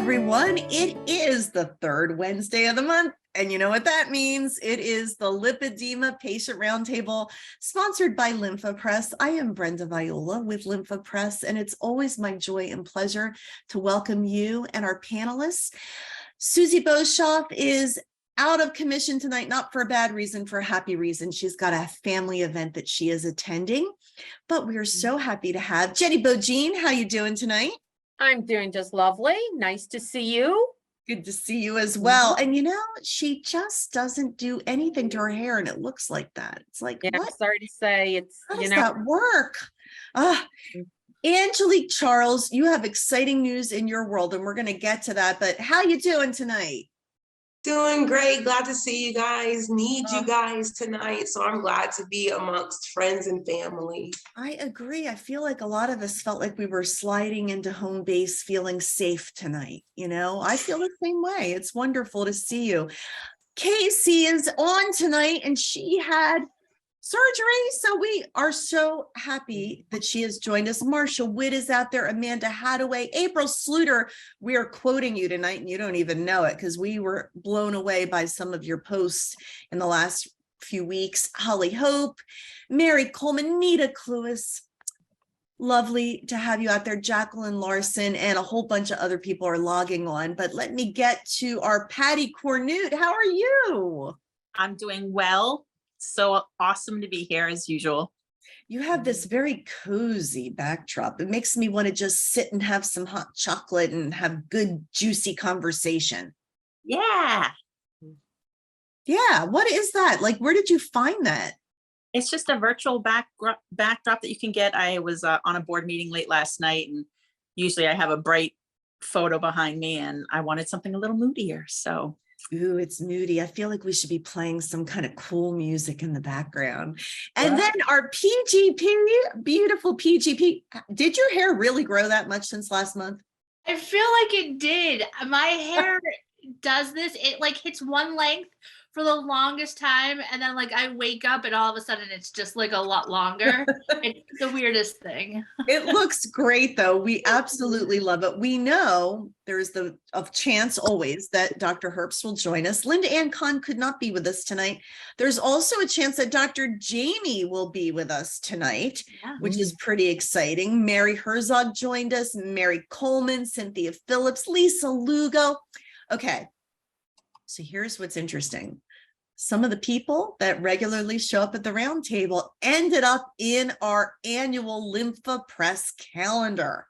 everyone. It is the third Wednesday of the month, and you know what that means. It is the Lipedema Patient Roundtable, sponsored by Lympha Press. I am Brenda Viola with Lympha Press, and it's always my joy and pleasure to welcome you and our panelists. Susie Boshoff is out of commission tonight, not for a bad reason, for a happy reason. She's got a family event that she is attending, but we are so happy to have Jenny Bogine. How you doing tonight? I'm doing just lovely. Nice to see you. Good to see you as well. And you know, she just doesn't do anything to her hair and it looks like that. It's like, Yeah, what? sorry to say, it's, How does that work? Angelique Charles, you have exciting news in your world and we're going to get to that, but how you doing tonight? Doing great. Glad to see you guys. Need you guys tonight. So I'm glad to be amongst friends and family. I agree. I feel like a lot of us felt like we were sliding into home base, feeling safe tonight. You know, I feel the same way. It's wonderful to see you. Casey is on tonight and she had surgery. So we are so happy that she has joined us. Marcia Witt is out there. Amanda Hadaway, April Sluder. We are quoting you tonight and you don't even know it because we were blown away by some of your posts in the last few weeks. Holly Hope, Mary Coleman, Nita Cluis. Lovely to have you out there. Jacqueline Larson and a whole bunch of other people are logging on. But let me get to our Patty Cornute. How are you? I'm doing well. So awesome to be here as usual. You have this very cozy backdrop. It makes me want to just sit and have some hot chocolate and have good, juicy conversation. Yeah. Yeah. What is that? Like, where did you find that? It's just a virtual backdrop that you can get. I was on a board meeting late last night, and usually I have a bright photo behind me, and I wanted something a little moodier. So. Ooh, it's moody. I feel like we should be playing some kind of cool music in the background. And then our PGP, beautiful PGP. Did your hair really grow that much since last month? I feel like it did. My hair does this. It like hits one length for the longest time. And then like I wake up and all of a sudden it's just like a lot longer. It's the weirdest thing. It looks great though. We absolutely love it. We know there's the chance always that Dr. Herbst will join us. Linda Ann Kahn could not be with us tonight. There's also a chance that Dr. Jamie will be with us tonight, which is pretty exciting. Mary Herzog joined us, Mary Coleman, Cynthia Phillips, Lisa Lugo. Okay. So here's what's interesting. Some of the people that regularly show up at the round table ended up in our annual Lympha Press calendar.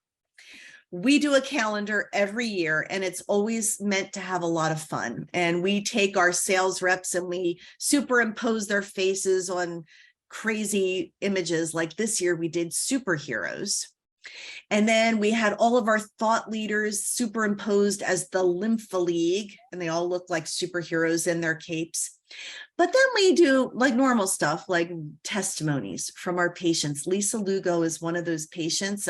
We do a calendar every year and it's always meant to have a lot of fun. And we take our sales reps and we superimpose their faces on crazy images. Like this year we did superheroes. And then we had all of our thought leaders superimposed as the Lympha League, and they all look like superheroes in their capes. But then we do like normal stuff, like testimonies from our patients. Lisa Lugo is one of those patients.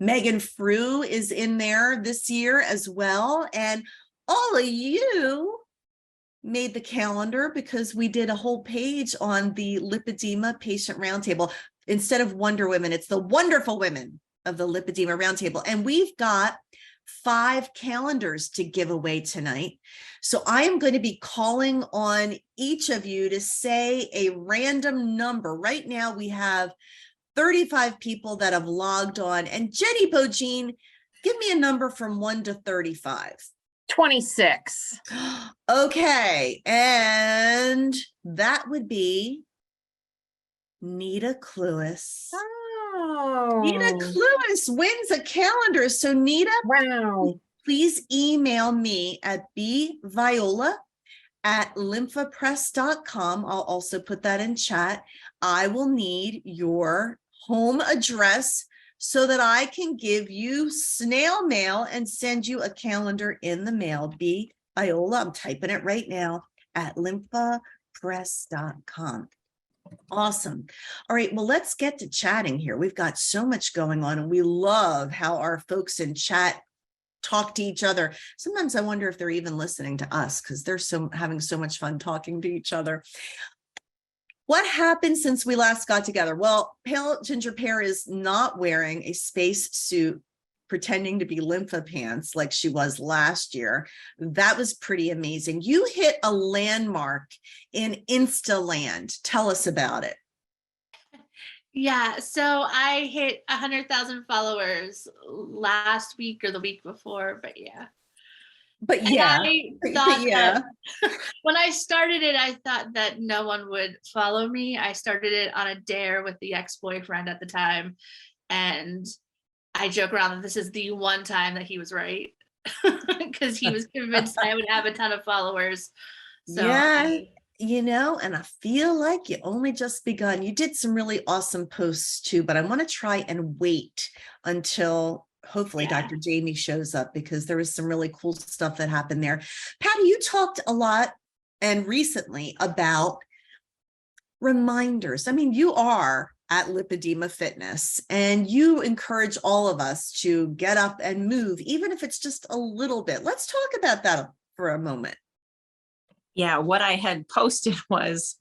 Megan Frew is in there this year as well. And all of you made the calendar because we did a whole page on the Lipedema Patient Roundtable. Instead of Wonder Women, it's the Wonderful Women of the Lipedema Roundtable. And we've got 5 calendars to give away tonight. So I am going to be calling on each of you to say a random number. Right now we have 35 people that have logged on. And Jenny Bogine, give me a number from 1 to 35. 26. Okay. And that would be Nita Cluis. Nita Cluis wins a calendar. So Nita, Wow. Please email me at bviola@lymphapress.com. I'll also put that in chat. I will need your home address so that I can give you snail mail and send you a calendar in the mail. bviola, I'm typing it right now, at lymphapress.com. Awesome. All right, well, let's get to chatting here. We've got so much going on and we love how our folks in chat talk to each other. Sometimes I wonder if they're even listening to us because they're having so much fun talking to each other. What happened since we last got together? Well, Pale Ginger Pear is not wearing a space suit pretending to be Lympha Pants like she was last year. That was pretty amazing. You hit a landmark in Instaland. Tell us about it. Yeah, so I hit 100,000 followers last week or the week before, but yeah. But And yeah, I but thought yeah. that when I started it, I thought that no one would follow me. I started it on a dare with the ex-boyfriend at the time, and I joke around that this is the one time that he was right because he was convinced I would have a ton of followers. So Yeah, you know, and I feel like you only just begun. You did some really awesome posts too, but I want to try and wait until hopefully Yeah. Dr. Jamie shows up, because there was some really cool stuff that happened there. Patty, you talked a lot and recently about reminders. I mean, you are at Lipedema Fitness and you encourage all of us to get up and move, even if it's just a little bit. Let's talk about that for a moment. Yeah, what I had posted was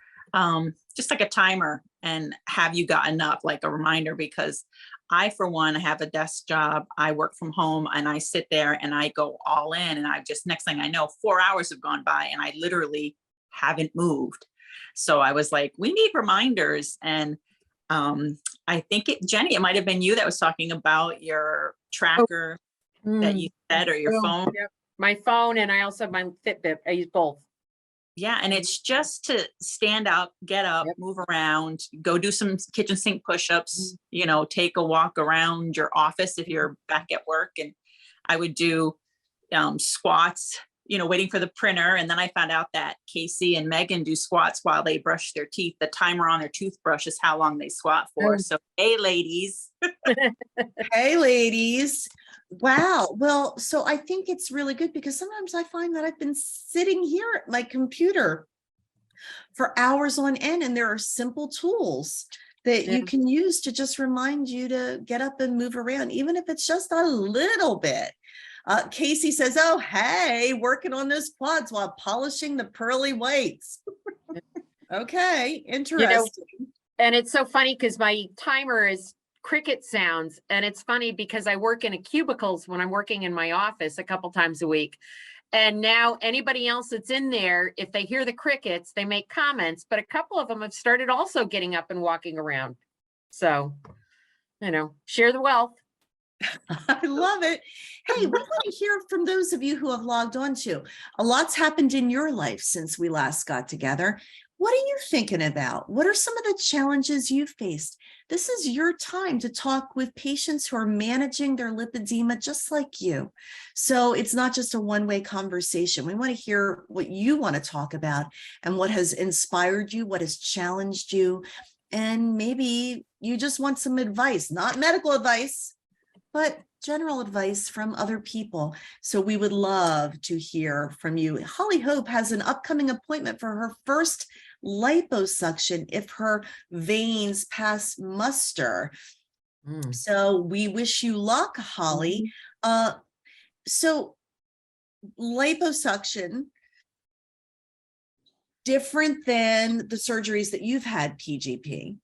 just like a timer, and have you gotten up, like a reminder, because I, for one, have a desk job. I work from home and I sit there and I go all in, and I just, next thing I know, 4 hours have gone by and I literally haven't moved. So I was like, we need reminders. And I think Jenny, it might have been you that was talking about your tracker that you said, or your phone. Yep. My phone, and I also have my Fitbit. I use both. Yeah, and it's just to stand up, get up, Yep. move around, go do some kitchen sink push-ups, you know, take a walk around your office if you're back at work. And I would do squats, you know, waiting for the printer. And then I found out that Casey and Megan do squats while they brush their teeth. The timer on their toothbrush is how long they squat for. Oh. So, hey, ladies. Hey, ladies. Wow. Well, so I think it's really good, because sometimes I find that I've been sitting here at my computer for hours on end, and there are simple tools that you Yeah. can use to just remind you to get up and move around, even if it's just a little bit. Casey says, oh, hey, working on those quads while polishing the pearly whites. Okay, interesting. And it's so funny because my timer is cricket sounds, and it's funny because I work in a cubicles when I'm working in my office a couple times a week. And now anybody else that's in there, if they hear the crickets, they make comments, but a couple of them have started also getting up and walking around. So, you know, share the wealth. I love it. Hey, we want to hear from those of you who have logged on too. A lot's happened in your life since we last got together. What are you thinking about? What are some of the challenges you've faced? This is your time to talk with patients who are managing their lipedema just like you. So it's not just a one-way conversation. We want to hear what you want to talk about and what has inspired you, what has challenged you, and maybe you just want some advice, not medical advice, but general advice from other people. So we would love to hear from you. Holly Hope has an upcoming appointment for her first liposuction if her veins pass muster. So we wish you luck, Holly. So liposuction, different than the surgeries that you've had, PGP.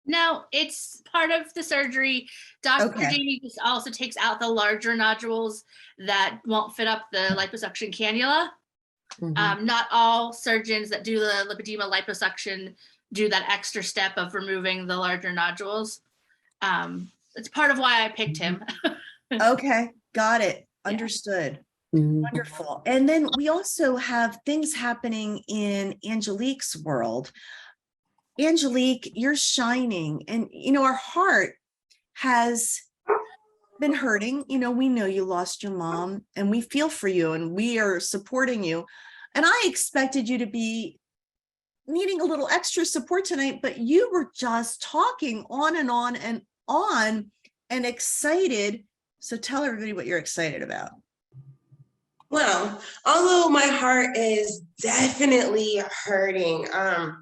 no, it's part of the surgery. Dr. Okay. Jamie just also takes out the larger nodules that won't fit up the liposuction cannula. Not all surgeons that do the lipedema liposuction do that extra step of removing the larger nodules. It's part of why I picked him. Okay, got it. Yeah. Understood. Wonderful. And then we also have things happening in Angelique's world. Angelique, you're shining, and you know, our heart has been hurting. You know, we know you lost your mom, and we feel for you, and we are supporting you. And I expected you to be needing a little extra support tonight, but you were just talking on and on and on and excited. So tell everybody what you're excited about. Well, although my heart is definitely hurting, I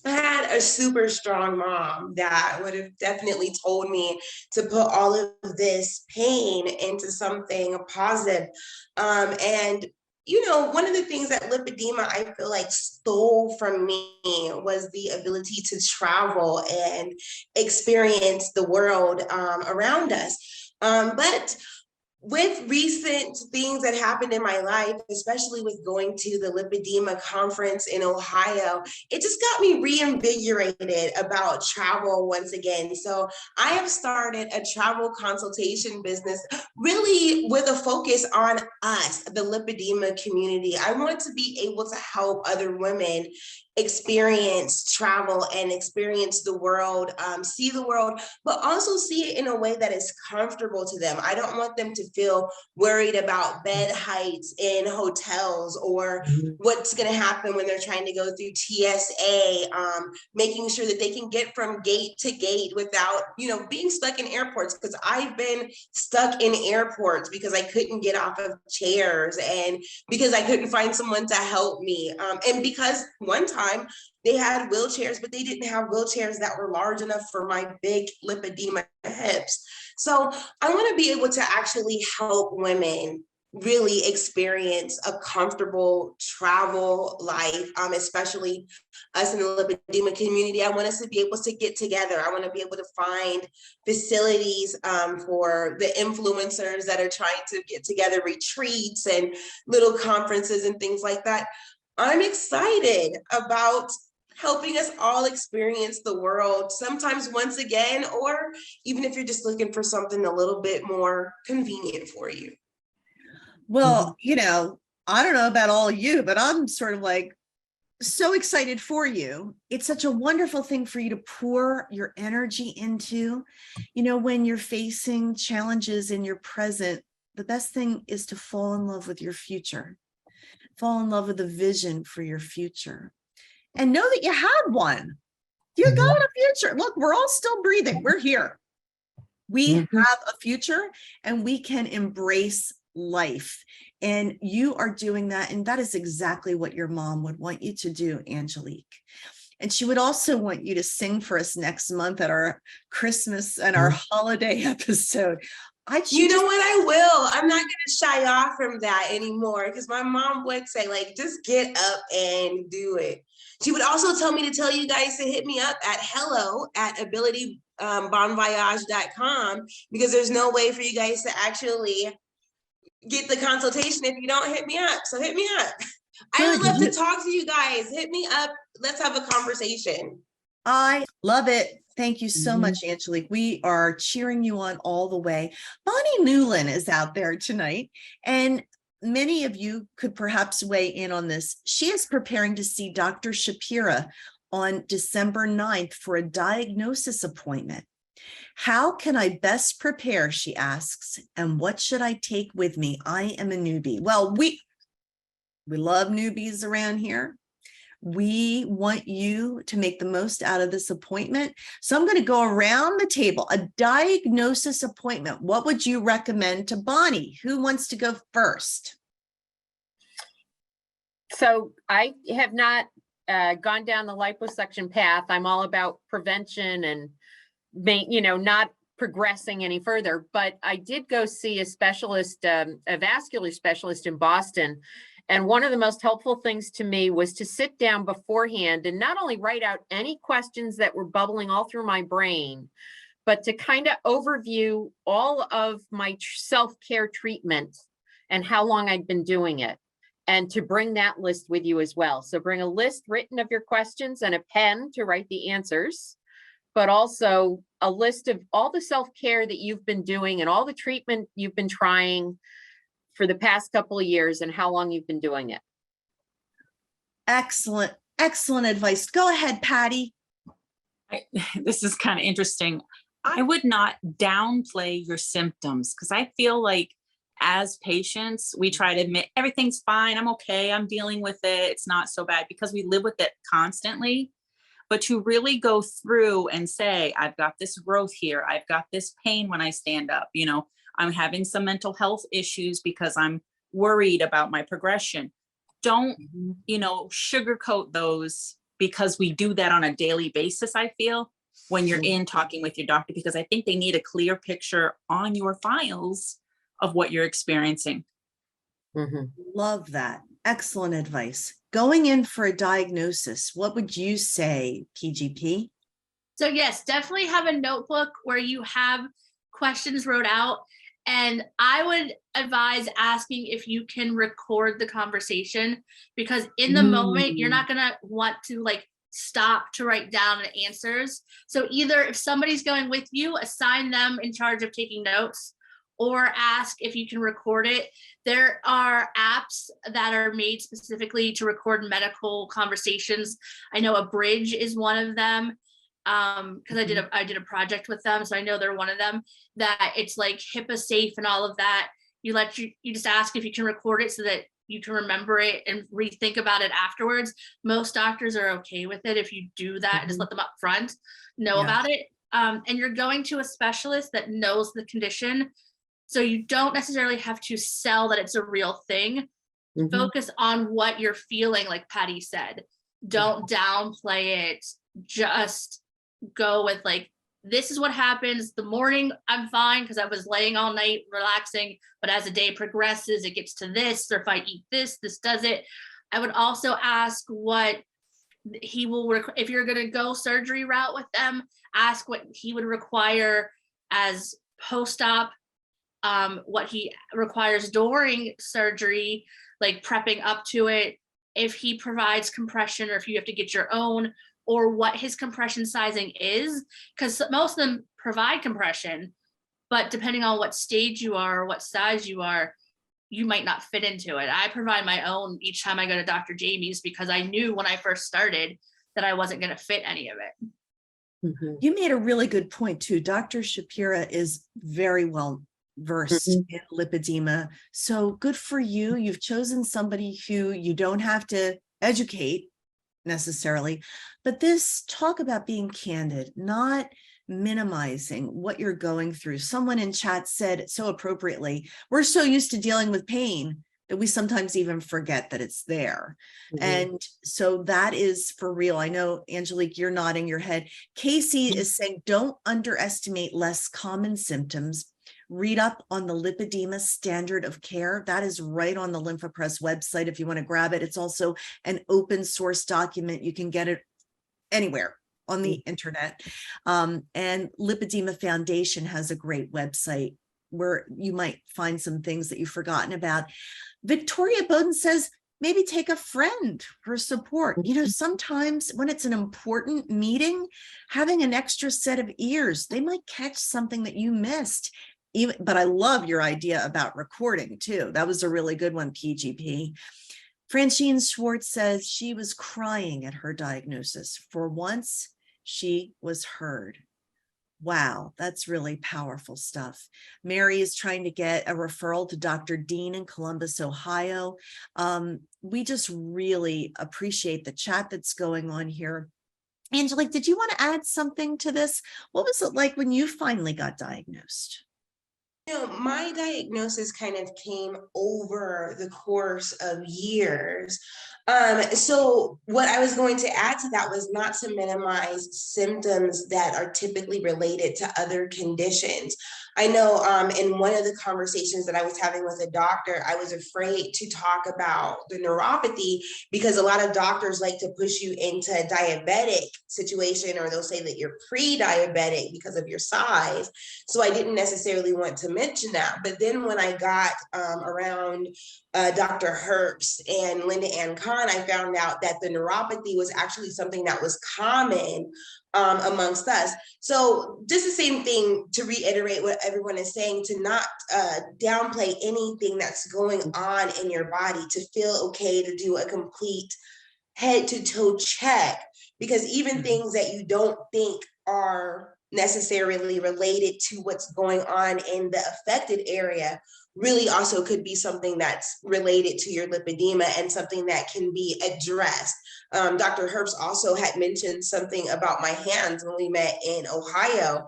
had a super strong mom that would have definitely told me to put all of this pain into something positive. And you know, one of the things that lipedema I feel like stole from me was the ability to travel and experience the world around us. But with recent things that happened in my life, especially with going to the Lipedema conference in Ohio, it just got me reinvigorated about travel once again. So I have started a travel consultation business, really with a focus on us, the lipedema community. I want to be able to help other women experience travel and experience the world, see the world, but also see it in a way that is comfortable to them. I don't want them to feel worried about bed heights in hotels or what's going to happen when they're trying to go through TSA, making sure that they can get from gate to gate without, being stuck in airports, because I've been stuck in airports because I couldn't get off of chairs and because I couldn't find someone to help me. And because one time they had wheelchairs, but they didn't have wheelchairs that were large enough for my big lipedema hips. So I want to be able to actually help women really experience a comfortable travel life, especially us in the lipedema community. I want us to be able to get together. I want to be able to find facilities for the influencers that are trying to get together, retreats and little conferences and things like that. I'm excited about helping us all experience the world, sometimes once again, or even if you're just looking for something a little bit more convenient for you. Well, I don't know about all you, but I'm sort of like so excited for you. It's such a wonderful thing for you to pour your energy into. When you're facing challenges in your present, the best thing is to fall in love with your future. Fall in love with the vision for your future and know that you had one. You got a future. Look, we're all still breathing. We're here. We have a future and we can embrace life. And you are doing that. And that is exactly what your mom would want you to do, Angelique. And she would also want you to sing for us next month at our Christmas and our holiday episode. You know what? I will. I'm not going to shy off from that anymore, because my mom would say, just get up and do it. She would also tell me to tell you guys to hit me up at hello@abilitybonvoyage.com, because there's no way for you guys to actually get the consultation if you don't hit me up. So hit me up. I would love to talk to you guys. Hit me up. Let's have a conversation. I love it. Thank you so much, Angelique. We are cheering you on all the way. Bonnie Newlin is out there tonight, and many of you could perhaps weigh in on this. She is preparing to see Dr. Shapira on December 9th for a diagnosis appointment. How can I best prepare, she asks, and what should I take with me? I am a newbie. Well, we love newbies around here. We want you to make the most out of this appointment. So I'm going to go around the table. A diagnosis appointment. What would you recommend to Bonnie? Who wants to go first? So I have not gone down the liposuction path. I'm all about prevention and, not progressing any further. But I did go see a specialist, a vascular specialist in Boston. And one of the most helpful things to me was to sit down beforehand and not only write out any questions that were bubbling all through my brain, but to kind of overview all of my self-care treatment and how long I'd been doing it, and to bring that list with you as well. So bring a list written of your questions and a pen to write the answers, but also a list of all the self-care that you've been doing and all the treatment you've been trying for the past couple of years and how long you've been doing it. Excellent, excellent advice. Go ahead, Patty. This is kind of interesting. I would not downplay your symptoms, because I feel like as patients, we try to admit everything's fine. I'm okay. I'm dealing with it. It's not so bad, because we live with it constantly. But to really go through and say, I've got this growth here. I've got this pain when I stand up. I'm having some mental health issues because I'm worried about my progression. Don't, sugarcoat those, because we do that on a daily basis, I feel, when you're in talking with your doctor, because I think they need a clear picture on your files of what you're experiencing. Love that. Excellent advice. Going in for a diagnosis, what would you say, PGP? So yes, definitely have a notebook where you have questions wrote out. And I would advise asking if you can record the conversation, because in the moment, you're not gonna want to like stop to write down the answers. So either if somebody's going with you, assign them in charge of taking notes, or ask if you can record it. There are apps that are made specifically to record medical conversations. I know Abridge is one of them, because I did a project with them, so I know they're one of them, that it's like HIPAA safe and all of that. You just ask if you can record it so that you can remember it and rethink about it afterwards. Most doctors are okay with it if you do that, just let them up front know about it. And you're going to a specialist that knows the condition, so you don't necessarily have to sell that it's a real thing. Focus on what you're feeling, like Patty said. Don't downplay it. Just go with like, this is what happens. The morning I'm fine because I was laying all night relaxing, but as the day progresses, it gets to this, or if I eat this, this does it. I would also ask what he will, if you're going to go surgery route with them, ask what he would require as post-op, what he requires during surgery, like prepping up to it, if he provides compression or if you have to get your own, or what his compression sizing is, because most of them provide compression, but depending on what stage you are or what size you are, you might not fit into it. I provide my own each time I go to Dr. Jamie's, because I knew when I first started that I wasn't going to fit any of it. You made a really good point too. Dr. Shapira is very well versed in lipedema. So good for you. You've chosen somebody who you don't have to educate necessarily, but this talk about being candid, not minimizing what you're going through. Someone in chat said so appropriately, we're so used to dealing with pain that we sometimes even forget that it's there. And so that is for real. I know, Angelique, you're nodding your head. Casey is saying, don't underestimate less common symptoms. Read up on the lipedema standard of care. That is right on the Lympha Press website if you want to grab it. It's also an open source document. You can get it anywhere on the internet. And Lipedema Foundation has a great website where you might find some things that you've forgotten about. Victoria Bowden says, maybe take a friend for support. You know, sometimes when it's an important meeting, having an extra set of ears, they might catch something that you missed. But I love your idea about recording too. That was a really good one, PGP. Francine Schwartz says she was crying at her diagnosis. For once, she was heard. Wow, that's really powerful stuff. Mary is trying to get a referral to Dr. Dean in Columbus, Ohio. We just really appreciate the chat that's going on here. Angelique, did you want to add something to this? What was it like when you finally got diagnosed? You know, my diagnosis kind of came over the course of years. So what I was going to add to that was not to minimize symptoms that are typically related to other conditions. I know in one of the conversations that I was having with a doctor, I was afraid to talk about the neuropathy because a lot of doctors like to push you into a diabetic situation, or they'll say that you're pre-diabetic because of your size. So I didn't necessarily want to mention that. But then when I got around Dr. Herbst and Linda Ann Kahn, I found out that the neuropathy was actually something that was common amongst us. So just the same thing, to reiterate what everyone is saying, to not downplay anything that's going on in your body, to feel okay to do a complete head to toe check, because even things that you don't think are necessarily related to what's going on in the affected area really also could be something that's related to your lipedema and something that can be addressed. Dr. Herbst also had mentioned something about my hands when we met in Ohio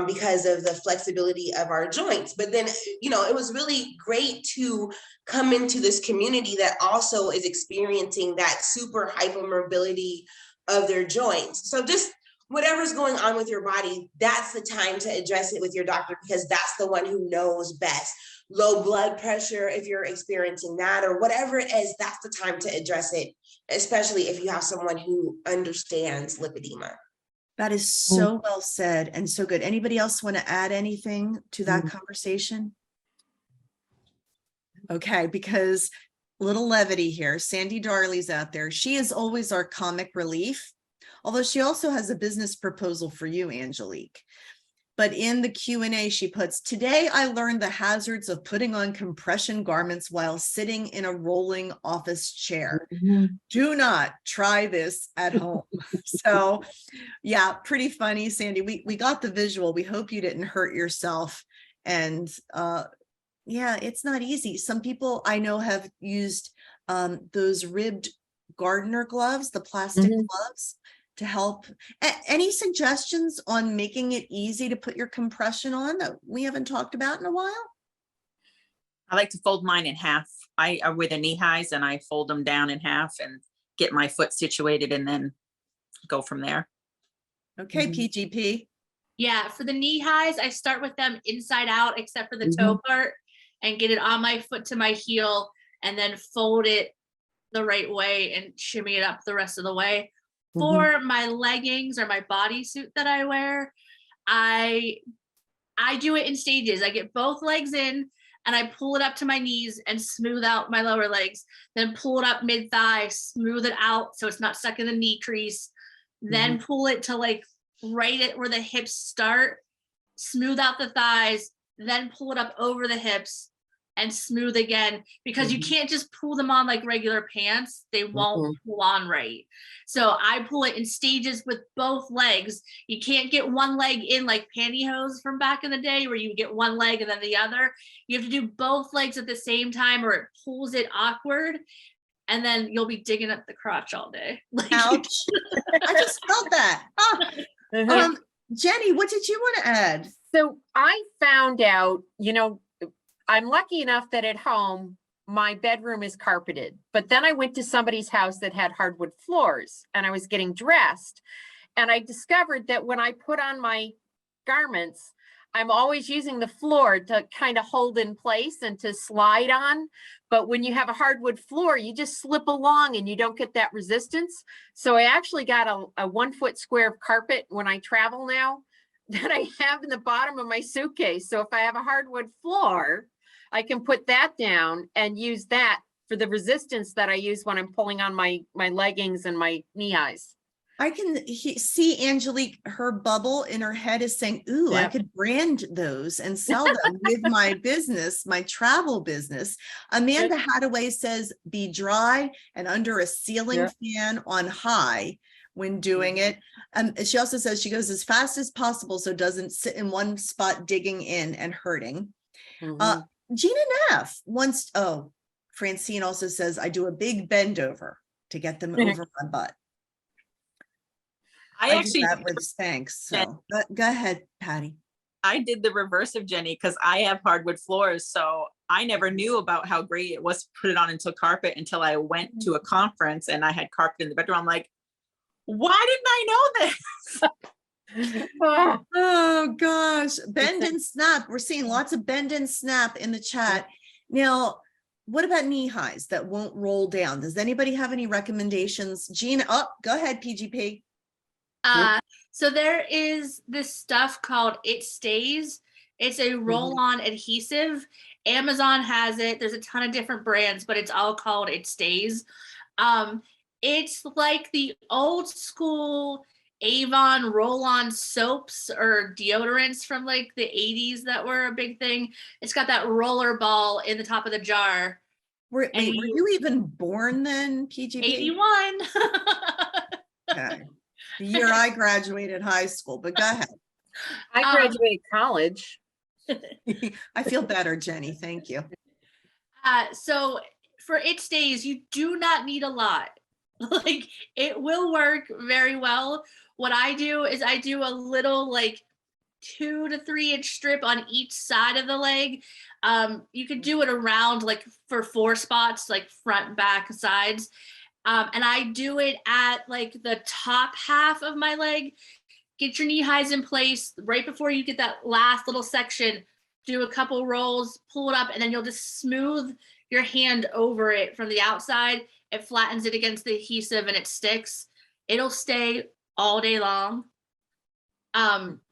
because of the flexibility of our joints. But then, you know, it was really great to come into this community that also is experiencing that super hypermobility of their joints. So just whatever's going on with your body, that's the time to address it with your doctor, because that's the one who knows best. Low blood pressure, if you're experiencing that, or whatever it is, that's the time to address it, especially if you have someone who understands lipedema. That is so well said and so good. Anybody else want to add anything to that conversation? Okay, because little levity here, Sandy Darley's out there. She is always our comic relief, although she also has a business proposal for you, Angelique. But in the Q&A, she puts, today I learned the hazards of putting on compression garments while sitting in a rolling office chair. Do not try this at home. So yeah, pretty funny, Sandy. We got the visual. We hope you didn't hurt yourself. And yeah, it's not easy. Some people I know have used those ribbed gardener gloves, the plastic gloves, to help. Any suggestions on making it easy to put your compression on that we haven't talked about in a while? I like to fold mine in half. I wear the knee highs and I fold them down in half and get my foot situated and then go from there. Okay, PGP. Yeah, for the knee highs, I start with them inside out, except for the toe part, and get it on my foot to my heel, and then fold it the right way and shimmy it up the rest of the way. For my leggings or my bodysuit that I wear, I do it in stages. I get both legs in and I pull it up to my knees and smooth out my lower legs, then pull it up mid-thigh, smooth it out so it's not stuck in the knee crease, then pull it to like right at where the hips start, smooth out the thighs, then pull it up over the hips and smooth again, because you can't just pull them on like regular pants. They won't pull on right. So I pull it in stages with both legs. You can't get one leg in like pantyhose from back in the day where you get one leg and then the other. You have to do both legs at the same time or it pulls it awkward. And then you'll be digging up the crotch all day. Like, Ouch. I just felt that. Jenny, what did you want to add? So I found out, I'm lucky enough that at home, my bedroom is carpeted, but then I went to somebody's house that had hardwood floors and I was getting dressed. And I discovered that when I put on my garments, I'm always using the floor to kind of hold in place and to slide on. But when you have a hardwood floor, you just slip along and you don't get that resistance. So I actually got a 1 foot square of carpet when I travel now that I have in the bottom of my suitcase. So if I have a hardwood floor, I can put that down and use that for the resistance that I use when I'm pulling on my leggings and my knee highs. I can see Angelique, her bubble in her head is saying, ooh, I could brand those and sell them with my business, my travel business. Amanda Hadaway says, be dry and under a ceiling fan on high when doing it. She also says she goes as fast as possible so it doesn't sit in one spot digging in and hurting. Gina Neff wants, Francine also says, I do a big bend over to get them over my butt. I actually do that with Spanx. So go ahead, Patty. I did the reverse of Jenny because I have hardwood floors. So I never knew about how great it was to put it on into carpet until I went to a conference and I had carpet in the bedroom. I'm like, why didn't I know this? Oh gosh, bend and snap. We're seeing lots of bend and snap in the chat. Now, what about knee highs that won't roll down? Does anybody have any recommendations? Gina, go ahead, PGP. So there is this stuff called It Stays. It's a roll-on adhesive. Amazon has it. There's a ton of different brands, but it's all called It Stays. It's like the old school Avon roll-on soaps or deodorants from like the 80s that were a big thing. It's got that roller ball in the top of the jar. Were you even born then, PGP? 81. Okay. The year I graduated high school, but go ahead. I graduated college. I feel better, Jenny. Thank you. So for It Stays, you do not need a lot. Like, it will work very well. What I do is I do a little like 2 to 3 inch strip on each side of the leg. You could do it around like for 4 spots, like front, back, sides. And I do it at like the top half of my leg. Get your knee highs in place right before you get that last little section. Do a couple rolls, pull it up, and then you'll just smooth your hand over it from the outside. It flattens it against the adhesive and it sticks. It'll stay all day long.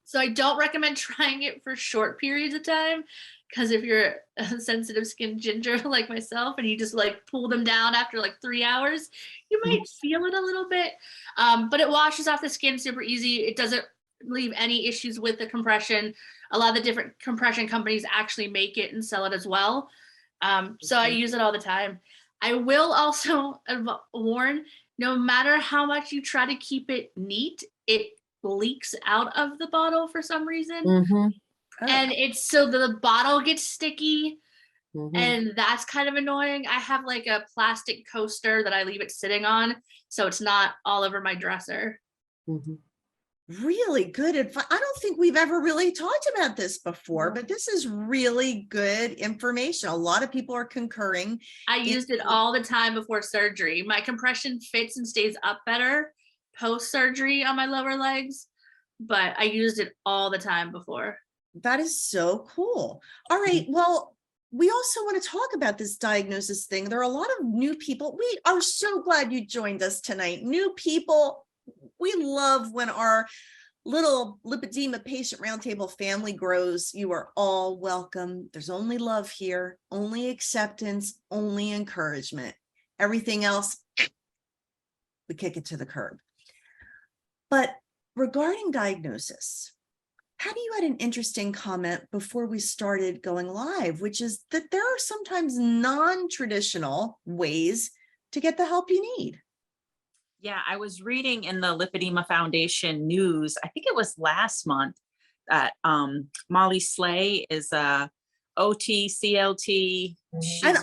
So I don't recommend trying it for short periods of time, because if you're a sensitive skin ginger like myself and you just like pull them down after like 3 hours, you might feel it a little bit. But it washes off the skin super easy. It doesn't leave any issues with the compression. A lot of the different compression companies actually make it and sell it as well. So I use it all the time. I will also warn, no matter how much you try to keep it neat, it leaks out of the bottle for some reason. And it's so the bottle gets sticky, and that's kind of annoying. I have like a plastic coaster that I leave it sitting on, so it's not all over my dresser. Really good advice. I don't think we've ever really talked about this before, but this is really good information. A lot of people are concurring. I used it all the time before surgery. My compression fits and stays up better post-surgery on my lower legs, but I used it all the time before. That is so cool. All right. Well, we also want to talk about this diagnosis thing. There are a lot of new people. We are so glad you joined us tonight. New people. We love when our little Lipedema Patient Roundtable family grows. You are all welcome. There's only love here, only acceptance, only encouragement. Everything else, we kick it to the curb. But regarding diagnosis, Patty, you had an interesting comment before we started going live, which is that there are sometimes non-traditional ways to get the help you need. Yeah, I was reading in the Lipedema Foundation news, I think it was last month, that Molly Slay is a OT, CLT. And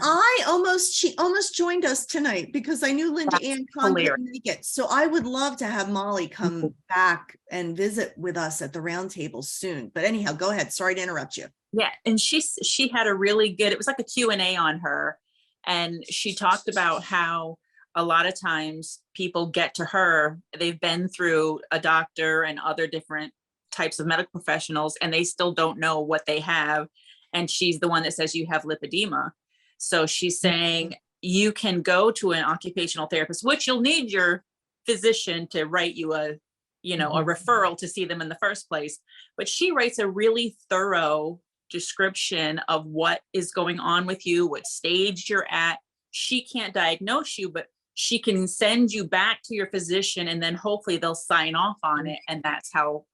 she almost joined us tonight because I knew Linda Ann Kahn couldn't make it. So I would love to have Molly come back and visit with us at the roundtable soon. But anyhow, go ahead. Sorry to interrupt you. Yeah, and she had a really good, it was like a Q&A on her. And she talked about how a lot of times people get to her, they've been through a doctor and other different types of medical professionals, and they still don't know what they have. And she's the one that says you have lipedema. So she's saying you can go to an occupational therapist, which you'll need your physician to write you a referral to see them in the first place. But she writes a really thorough description of what is going on with you, what stage you're at. She can't diagnose you, but she can send you back to your physician, and then hopefully they'll sign off on it. And that's how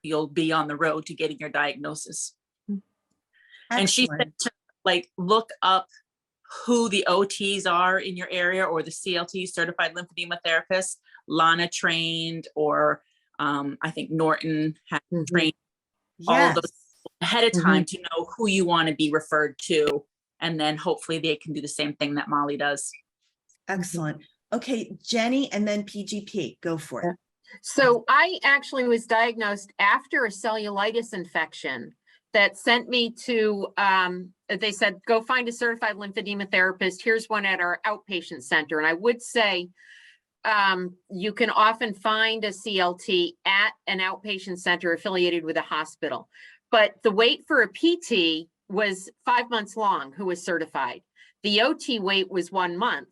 you'll be on the road to getting your diagnosis. Excellent. And she said to look up who the OTs are in your area, or the CLT, certified lymphedema therapists, Lana trained, or I think Norton had trained all of those ahead of time to know who you want to be referred to. And then hopefully they can do the same thing that Molly does. Excellent. Okay, Jenny, and then PGP, go for it. So I actually was diagnosed after a cellulitis infection that sent me to, they said, go find a certified lymphedema therapist. Here's one at our outpatient center. And I would say you can often find a CLT at an outpatient center affiliated with a hospital. But the wait for a PT was 5 months long who was certified. The OT wait was 1 month.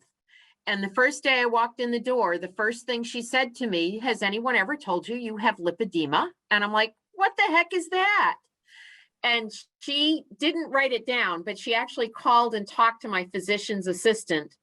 And the first day I walked in the door, the first thing she said to me, has anyone ever told you you have lipedema? And I'm like, what the heck is that? And she didn't write it down, but she actually called and talked to my physician's assistant.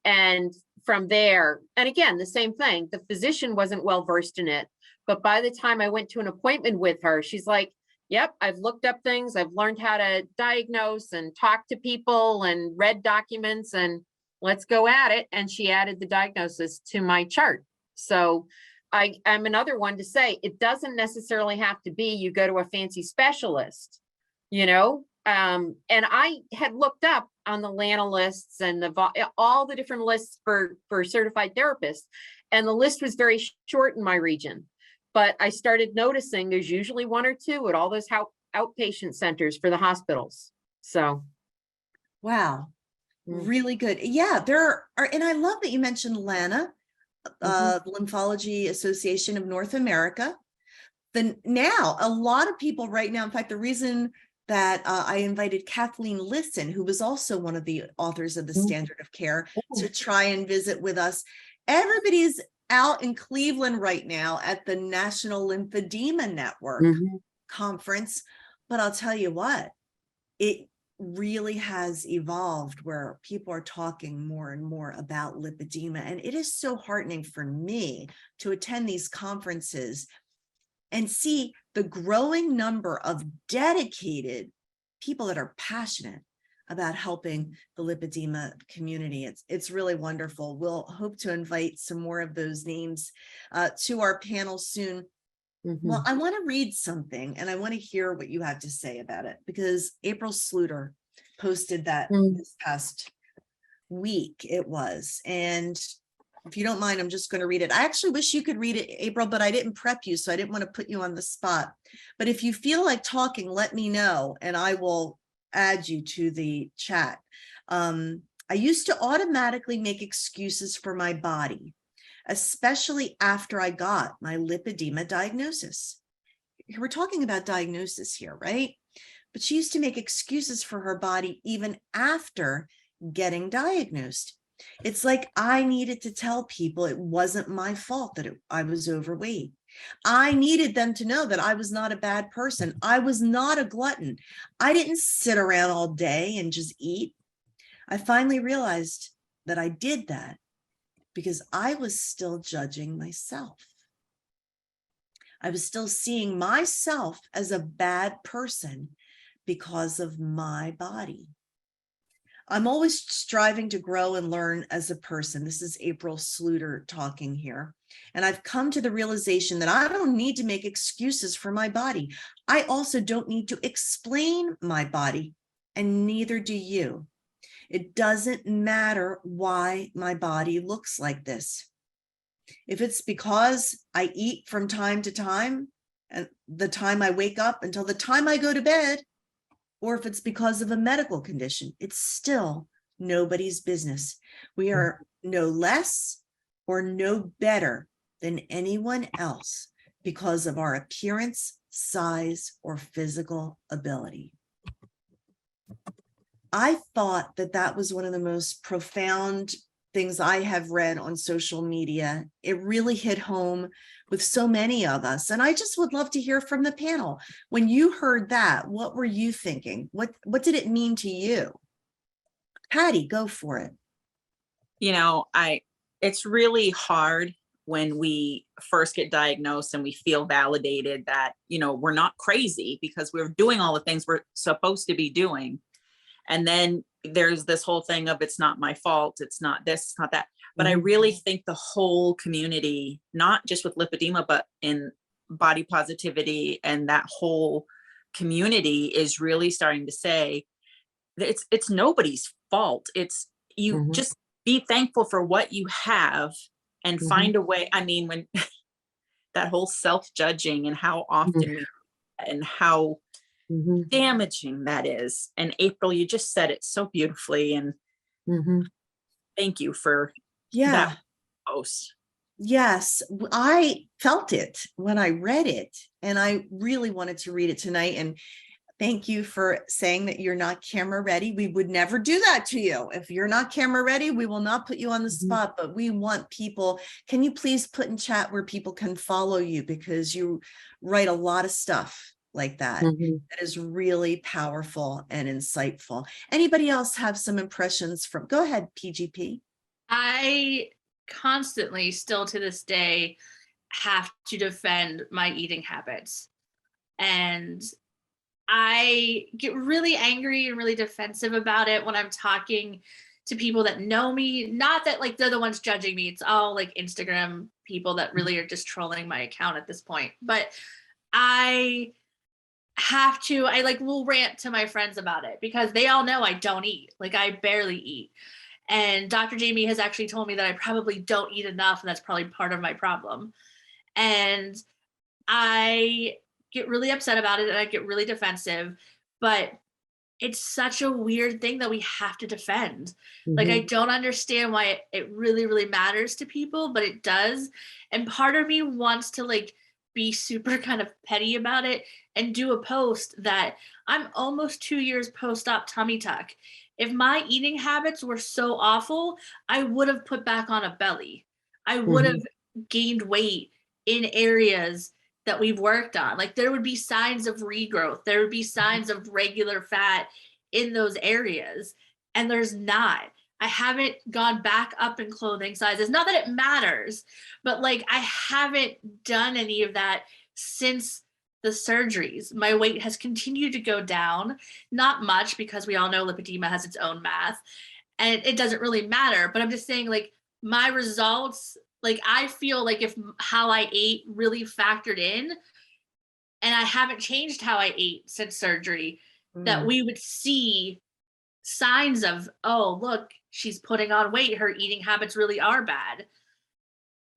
And from there, and again, the same thing, the physician wasn't well versed in it. But by the time I went to an appointment with her, she's like, yep, I've looked up things. I've learned how to diagnose and talk to people and read documents, and let's go at it. And she added the diagnosis to my chart. So I'm another one to say it doesn't necessarily have to be you go to a fancy specialist, and I had looked up on the LANA lists and all the different lists for certified therapists, and the list was very short in my region. But I started noticing there's usually 1 or 2 at all those outpatient centers for the hospitals. So, wow, really good. Yeah, there are, and I love that you mentioned LANA, Lymphology Association of North America. Now, a lot of people right now, in fact, the reason that I invited Kathleen Lisson, who was also one of the authors of the Standard of Care, to try and visit with us. Everybody's out in Cleveland right now at the National Lymphedema Network conference, but I'll tell you what, it really has evolved where people are talking more and more about lipedema. And it is so heartening for me to attend these conferences and see the growing number of dedicated people that are passionate about helping the lipedema community. It's really wonderful. We'll hope to invite some more of those names to our panel soon. Well, I want to read something and I want to hear what you have to say about it, because April Sluder posted that this past week it was. And if you don't mind, I'm just going to read it. I actually wish you could read it, April, but I didn't prep you, so I didn't want to put you on the spot. But if you feel like talking, let me know and I will add you to the chat. I used to automatically make excuses for my body, especially after I got my lipedema diagnosis. We're talking about diagnosis here, right? But she used to make excuses for her body even after getting diagnosed. It's like I needed to tell people it wasn't my fault that I was overweight. I needed them to know that I was not a bad person. I was not a glutton. I didn't sit around all day and just eat. I finally realized that I did that because I was still judging myself. I was still seeing myself as a bad person because of my body. I'm always striving to grow and learn as a person. This is April Sluder talking here. And I've come to the realization that I don't need to make excuses for my body. I also don't need to explain my body, and neither do you. It doesn't matter why my body looks like this. If it's because I eat from time to time, and the time I wake up until the time I go to bed, or if it's because of a medical condition, it's still nobody's business. We are no less or no better than anyone else because of our appearance, size, or physical ability. I thought that that was one of the most profound things I have read on social media. It really hit home with so many of us. And I just would love to hear from the panel. When you heard that, what were you thinking? What did it mean to you? Patty, go for it. You know, it's really hard when we first get diagnosed and we feel validated that, you know, we're not crazy because we're doing all the things we're supposed to be doing. And then there's this whole thing of it's not my fault, it's not this, it's not that. But I really think the whole community, not just with lipedema, but in body positivity and that whole community is really starting to say that it's nobody's fault. It's you just be thankful for what you have and find a way. I mean, when that whole self-judging and how often we and how damaging that is. And April, you just said it so beautifully, and thank you for that post. Yes, I felt it when I read it, and I really wanted to read it tonight. And thank you for saying that you're not camera ready. We would never do that to you. If you're not camera ready, we will not put you on the spot, but we want people. Can you please put in chat where people can follow you? Because you write a lot of stuff like that. That is really powerful and insightful. Anybody else have some impressions from, go ahead, PGP. I constantly, still to this day, have to defend my eating habits. And I get really angry and really defensive about it when I'm talking to people that know me. Not that like they're the ones judging me. It's all like Instagram people that really are just trolling my account at this point. But I will rant to my friends about it because they all know I don't eat. Like I barely eat. And Dr. Jamie has actually told me that I probably don't eat enough, and that's probably part of my problem. And I get really upset about it and I get really defensive, but it's such a weird thing that we have to defend. Like, I don't understand why it really, really matters to people, but it does. And part of me wants to like be super kind of petty about it and do a post that I'm almost 2 years post-op tummy tuck. If my eating habits were so awful, I would have put back on a belly. I would have gained weight in areas that we've worked on. Like there would be signs of regrowth. There would be signs of regular fat in those areas. And there's not. I haven't gone back up in clothing sizes. Not that it matters, but like I haven't done any of that since the surgeries. My weight has continued to go down, not much because we all know lipedema has its own math and it doesn't really matter. But I'm just saying like my results, like I feel like if how I ate really factored in and I haven't changed how I ate since surgery, that we would see signs of, oh, look, she's putting on weight. Her eating habits really are bad.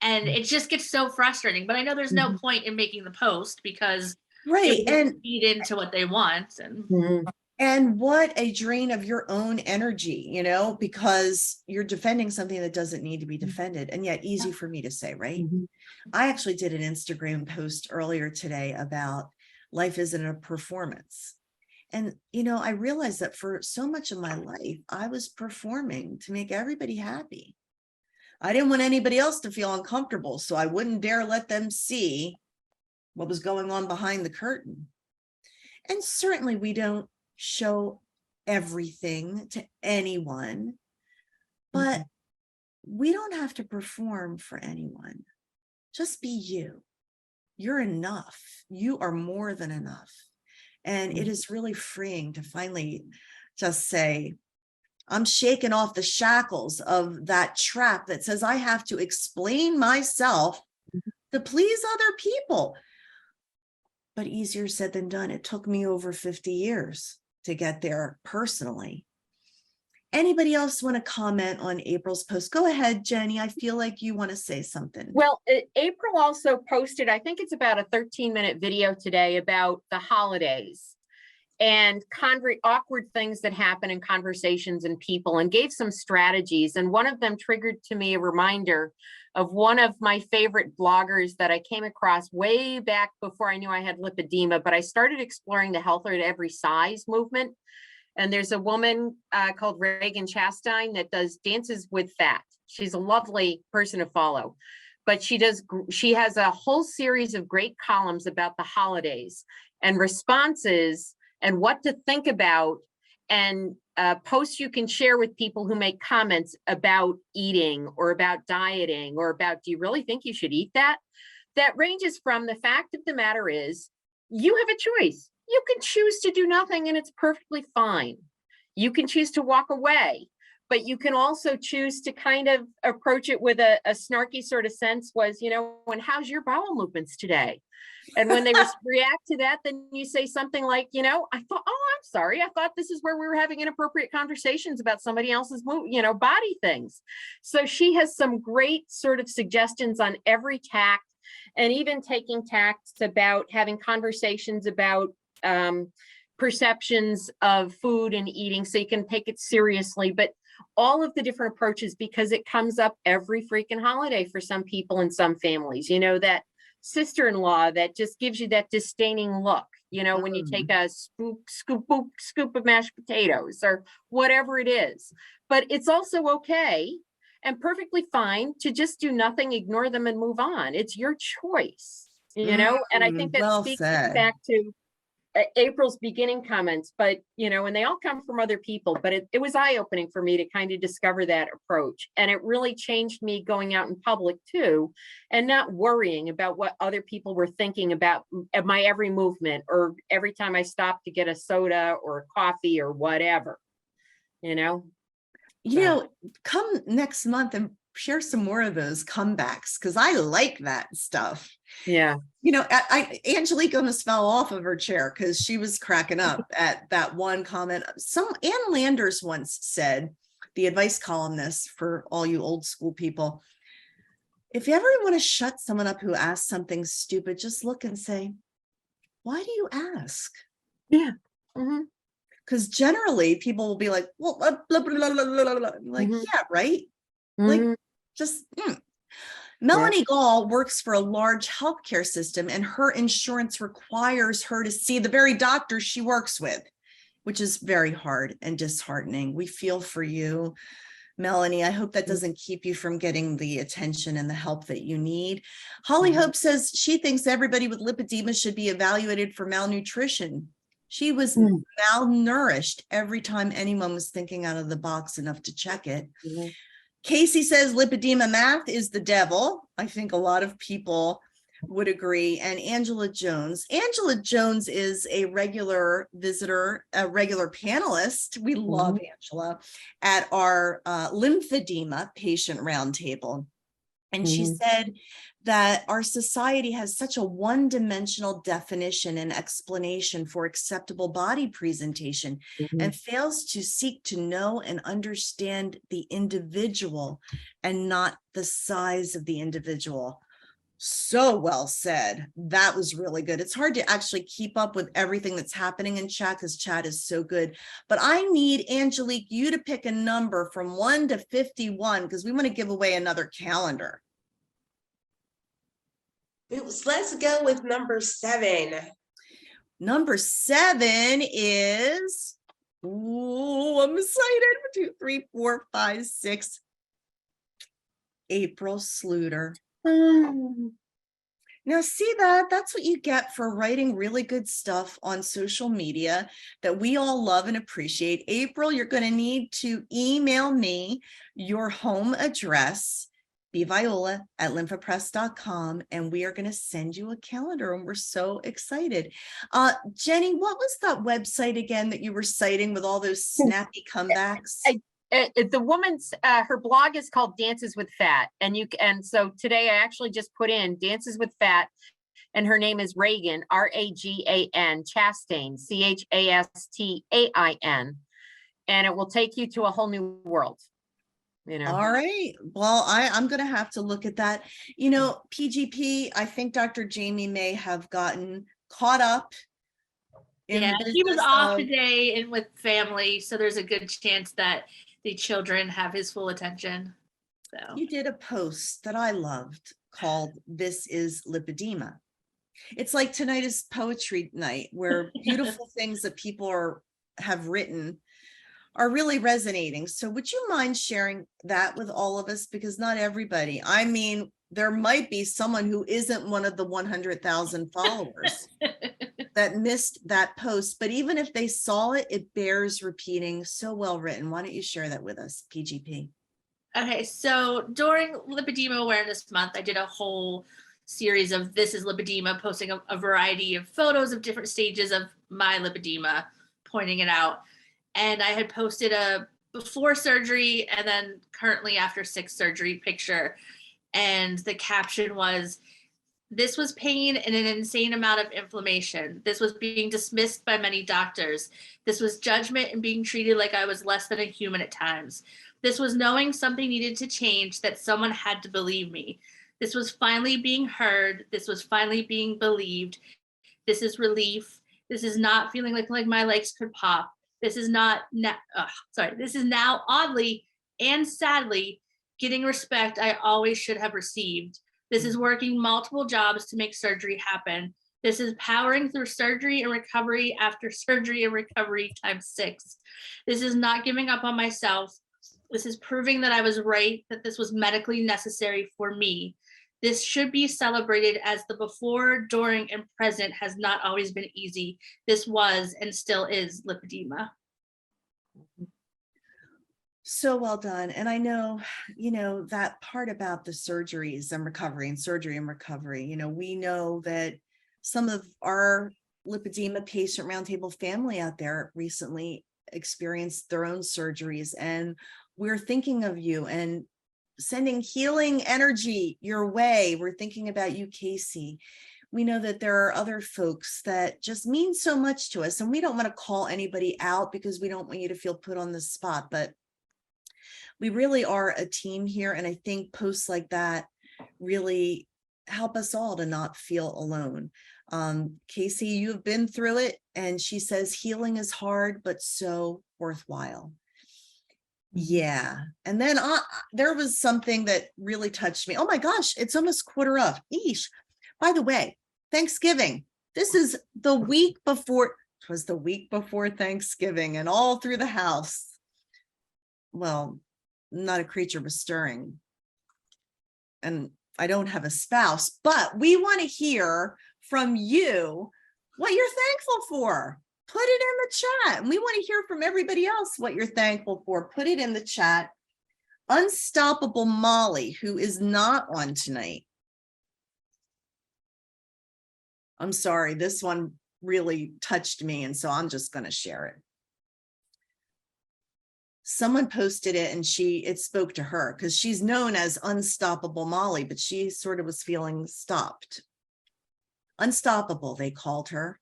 And it just gets so frustrating. But I know there's no point in making the post because Right. it And feed into what they want. and what a drain of your own energy, you know, because you're defending something that doesn't need to be defended, and yet easy for me to say, right? I actually did an Instagram post earlier today about life isn't a performance. And, you know, I realized that for so much of my life, I was performing to make everybody happy. I didn't want anybody else to feel uncomfortable, so I wouldn't dare let them see what was going on behind the curtain. And certainly we don't show everything to anyone, but we don't have to perform for anyone. Just be you. You're enough. You are more than enough. And it is really freeing to finally just say, I'm shaking off the shackles of that trap that says I have to explain myself to please other people. But easier said than done. It took me over 50 years to get there personally. Anybody else want to comment on April's post? Go ahead, Jenny. I feel like you want to say something. Well, April also posted, I think it's about a 13-minute video today about the holidays and awkward things that happen in conversations and people, and gave some strategies. And one of them triggered to me a reminder of one of my favorite bloggers that I came across way back before I knew I had lipedema, but I started exploring the health at every size movement. And there's a woman called Reagan Chastain that does Dances with Fat. She's a lovely person to follow, but she has a whole series of great columns about the holidays and responses and what to think about, and posts you can share with people who make comments about eating or about dieting or about, do you really think you should eat that? That ranges from, the fact of the matter is, you have a choice. You can choose to do nothing and it's perfectly fine. You can choose to walk away, but you can also choose to kind of approach it with a snarky sort of sense, was, you know, and how's your bowel movements today? And when they react to that, then you say something like, you know, I'm sorry. I thought this is where we were having inappropriate conversations about somebody else's, body things. So she has some great sort of suggestions on every tact, and even taking tacts about having conversations about perceptions of food and eating, so you can take it seriously, but all of the different approaches, because it comes up every freaking holiday for some people and some families. You know, that sister-in-law that just gives you that disdaining look, you know, when you take a scoop of mashed potatoes or whatever it is. But it's also okay and perfectly fine to just do nothing, ignore them, and move on. It's your choice, you know. And I think that well speaks said. back to April's beginning comments, but, you know, and they all come from other people, but it was eye-opening for me to kind of discover that approach. And it really changed me going out in public too, and not worrying about what other people were thinking about my every movement, or every time I stopped to get a soda or a coffee or whatever, you know. You know, come next month and share some more of those comebacks, because I like that stuff. Yeah. You know, Angelique almost fell off of her chair because she was cracking up at that one comment. Ann Landers once said, the advice columnist for all you old school people, if you ever want to shut someone up who asks something stupid, just look and say, why do you ask? Yeah. Because generally people will be like, well, blah, blah, blah, blah, blah, blah. Like, yeah, right. Like, just Melanie Gall works for a large healthcare system, and her insurance requires her to see the very doctor she works with, which is very hard and disheartening. We feel for you. Melanie, I hope that doesn't keep you from getting the attention and the help that you need. Holly Hope says she thinks everybody with lipedema should be evaluated for malnutrition. She was malnourished every time anyone was thinking out of the box enough to check it. Casey says lipedema math is the devil. I think a lot of people would agree. And Angela Jones is a regular visitor, a regular panelist. We love Angela at our lymphedema patient roundtable. And she said that our society has such a one-dimensional definition and explanation for acceptable body presentation and fails to seek to know and understand the individual and not the size of the individual. So well said. That was really good. It's hard to actually keep up with everything that's happening in chat because chat is so good. But I need, Angelique, you to pick a number from 1 to 51 because we want to give away another calendar. Let's go with number 7. Number 7 is, ooh, I'm excited. 1, 2, 3, 4, 5, 6. April Sluder. Now, see that's what you get for writing really good stuff on social media that we all love and appreciate. April, you're going to need to email me your home address, bviola@lymphapress.com, and we are going to send you a calendar, and we're so excited. Jenny, what was that website again that you were citing with all those snappy comebacks? The woman's her blog is called Dances with Fat, and so today I actually just put in Dances with Fat, and her name is Reagan, Ragan Chastain, Chastain, and it will take you to a whole new world. You know. All right. Well, I'm going to have to look at that. You know, PGP, I think Dr. Jamie may have gotten caught up. Yeah, he was off today and with family, so there's a good chance that the children have his full attention. So you did a post that I loved called "This is Lipedema." It's like tonight is poetry night, where beautiful things that people have written are really resonating. So would you mind sharing that with all of us? Because not everybody, I mean, there might be someone who isn't one of the 100,000 followers that missed that post, but even if they saw it, it bears repeating. So well written. Why don't you share that with us, PGP? Okay, so during Lipedema Awareness Month, I did a whole series of This is Lipedema, posting a variety of photos of different stages of my lipedema, pointing it out. And I had posted a before surgery and then currently after 6 surgery picture. And the caption was, "This was pain and an insane amount of inflammation. This was being dismissed by many doctors. This was judgment and being treated like I was less than a human at times. This was knowing something needed to change, that someone had to believe me. This was finally being heard. This was finally being believed. This is relief. This is not feeling like my legs could pop. This is this is now oddly and sadly getting respect I always should have received. This is working multiple jobs to make surgery happen. This is powering through surgery and recovery after surgery and recovery times 6. This is not giving up on myself. This is proving that I was right, that this was medically necessary for me. This should be celebrated as the before, during, and present has not always been easy. This was and still is lipedema." So well done. And I know, you know, that part about the surgeries and recovery and surgery and recovery, you know, we know that some of our Lipedema Patient Roundtable family out there recently experienced their own surgeries, and we're thinking of you and sending healing energy your way. We're thinking about you, Casey. We know that there are other folks that just mean so much to us, and we don't want to call anybody out because we don't want you to feel put on the spot, but we really are a team here. And I think posts like that really help us all to not feel alone. Casey, you have been through it, and she says healing is hard, but so worthwhile. Yeah. And then there was something that really touched me. Oh my gosh, it's almost quarter of. Eesh. By the way, Thanksgiving. This is the week before. It was the week before Thanksgiving, and all through the house. Well, not a creature was stirring. And I don't have a spouse, but we want to hear from you what you're thankful for. Put it in the chat. And we want to hear from everybody else what you're thankful for. Put it in the chat. Unstoppable Molly, who is not on tonight. I'm sorry, this one really touched me, and so I'm just going to share it. Someone posted it and it spoke to her because she's known as Unstoppable Molly, but she sort of was feeling stopped. Unstoppable, they called her,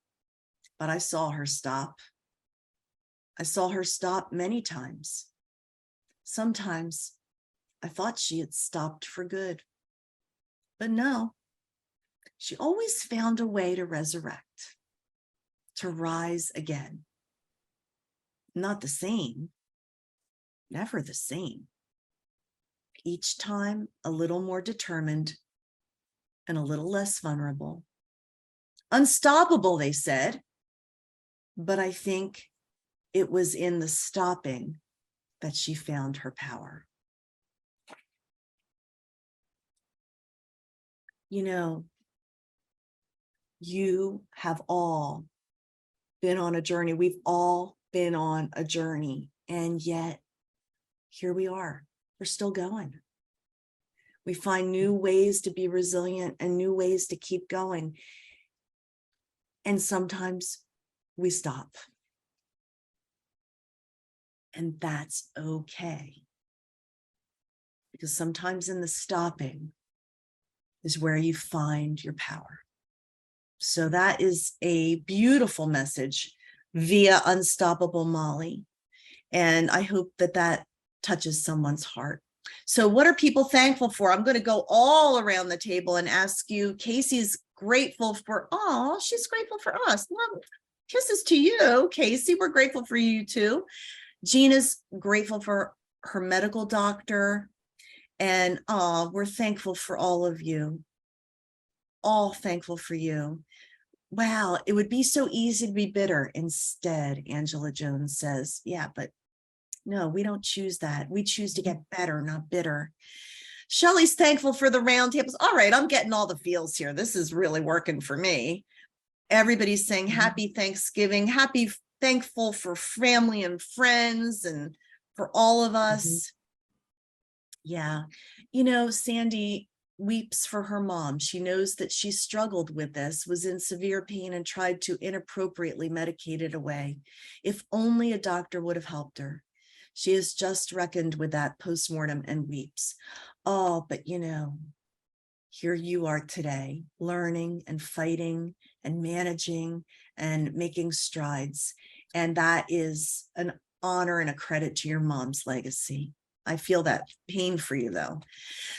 but I saw her stop. I saw her stop many times. Sometimes I thought she had stopped for good, but no, she always found a way to resurrect, to rise again. Not the same. Never the same. Each time a little more determined and a little less vulnerable. Unstoppable, they said, but I think it was in the stopping that she found her power. You know, you have all been on a journey. We've all been on a journey, and yet here we are. We're still going. We find new ways to be resilient and new ways to keep going. And sometimes we stop. And that's okay. Because sometimes in the stopping is where you find your power. So that is a beautiful message via Unstoppable Molly. And I hope that touches someone's heart. So what are people thankful for? I'm going to go all around the table and ask you. Casey's grateful for, she's grateful for us. Well, kisses to you, Casey. We're grateful for you too. Gina's grateful for her medical doctor. And we're thankful for all of you. All thankful for you. Wow, it would be so easy to be bitter instead, Angela Jones says. Yeah, but no, we don't choose that. We choose to get better, not bitter. Shelley's thankful for the roundtables. All right, I'm getting all the feels here. This is really working for me. Everybody's saying happy Thanksgiving, thankful for family and friends and for all of us. Yeah. You know, Sandy weeps for her mom. She knows that she struggled with this, was in severe pain, and tried to inappropriately medicate it away. If only a doctor would have helped her. She has just reckoned with that postmortem and weeps. Oh, but you know, here you are today, learning and fighting and managing and making strides. And that is an honor and a credit to your mom's legacy. I feel that pain for you, though.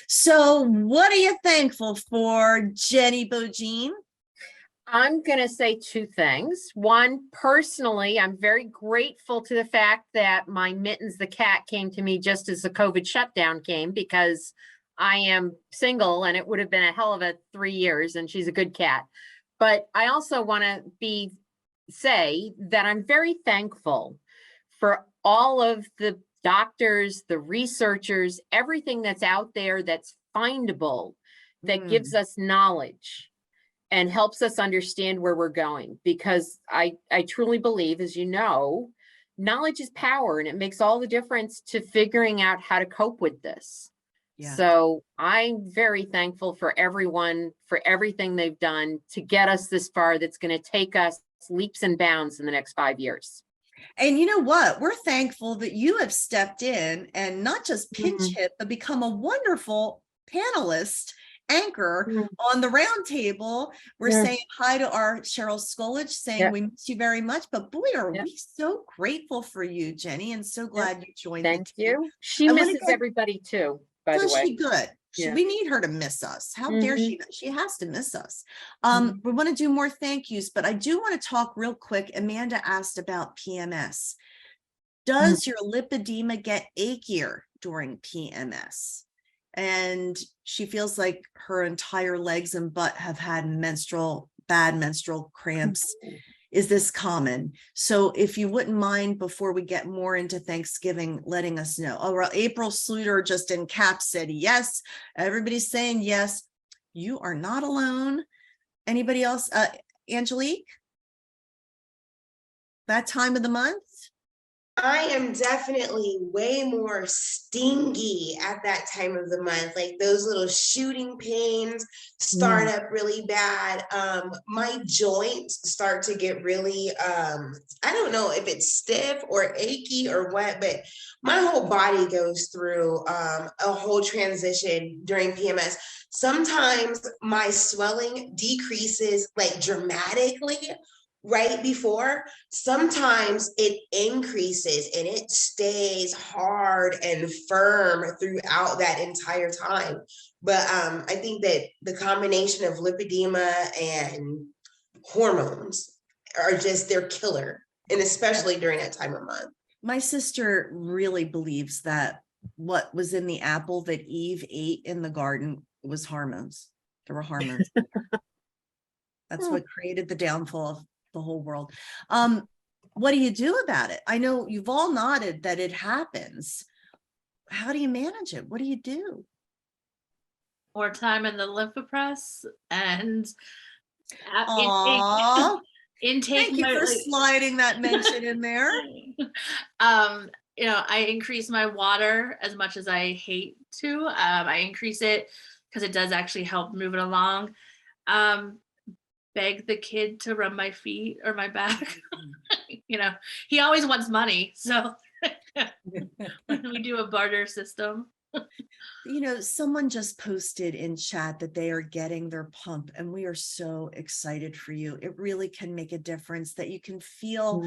So what are you thankful for, Jenny Bogine? I'm going to say two things. One, personally, I'm very grateful to the fact that my Mittens the cat came to me just as the COVID shutdown came, because I am single and it would have been a hell of a 3 years, and she's a good cat. But I also want to say that I'm very thankful for all of the doctors, the researchers, everything that's out there that's findable, that gives us knowledge and helps us understand where we're going. Because I truly believe, as you know, knowledge is power, and it makes all the difference to figuring out how to cope with this. Yeah. So I'm very thankful for everyone, for everything they've done to get us this far, that's going to take us leaps and bounds in the next 5 years. And you know what? We're thankful that you have stepped in and not just pinch hit, but become a wonderful panelist, anchor on the round table. We're saying hi to our Cheryl Skolich, saying we miss you very much. But boy, are we so grateful for you, Jenny, and so glad you joined. Thank you. She misses everybody too, by the way. She good. We need her to miss us. How dare she? She has to miss us. We want to do more thank yous, but I do want to talk real quick. Amanda asked about PMS. Does your lipedema get achier during PMS? And she feels like her entire legs and butt have had bad menstrual cramps. is this common? So if you wouldn't mind, before we get more into Thanksgiving, letting us know. Oh, well, April Sluder just in caps said yes. Everybody's saying yes. You are not alone. Anybody else? Angelique? That time of the month? I am definitely way more stingy at that time of the month. Like those little shooting pains start up really bad. My joints start to get really, I don't know if it's stiff or achy or what, but my whole body goes through a whole transition during PMS. Sometimes my swelling decreases like dramatically right before. Sometimes it increases and it stays hard and firm throughout that entire time. But I think that the combination of lipedema and hormones are just their killer, and especially during that time of month. My sister really believes that what was in the apple that Eve ate in the garden was hormones. There were hormones. That's what created the downfall of the whole world. What do you do about it? I know you've all nodded that it happens. How do you manage it? What do you do? More time in the Lympha Press and Aww. intake. Thank you for sliding that mention in there. I increase my water as much as I hate to. I increase it because it does actually help move it along. Beg the kid to rub my feet or my back. He always wants money, so we do a barter system. Someone just posted in chat that they are getting their pump, and we are so excited for you. It really can make a difference, that you can feel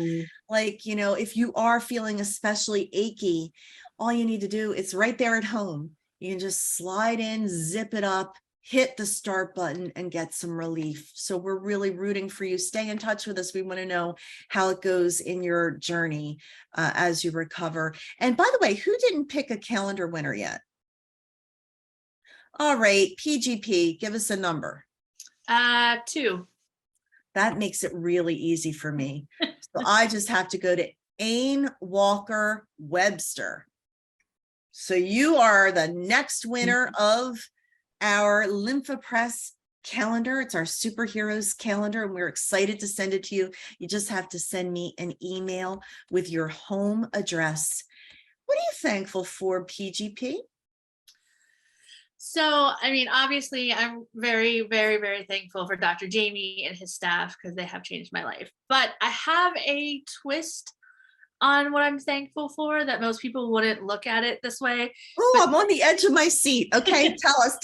like, if you are feeling especially achy, all you need to do, it's right there at home. You can just slide in, zip it up, hit the start button, and get some relief. So we're really rooting for you. Stay in touch with us. We want to know how it goes in your journey as you recover. And by the way, who didn't pick a calendar winner yet? All right, PGP, give us a number. 2. That makes it really easy for me. So I just have to go to Ain Walker Webster. So you are the next winner of our Lympha Press calendar. It's our superheroes calendar, and we're excited to send it to you. You just have to send me an email with your home address. What are you thankful for, PGP? So, obviously, I'm very, very, very thankful for Dr. Jamie and his staff, because they have changed my life. But I have a twist on what I'm thankful for that most people wouldn't look at it this way. Oh, I'm on the edge of my seat. Okay, tell us.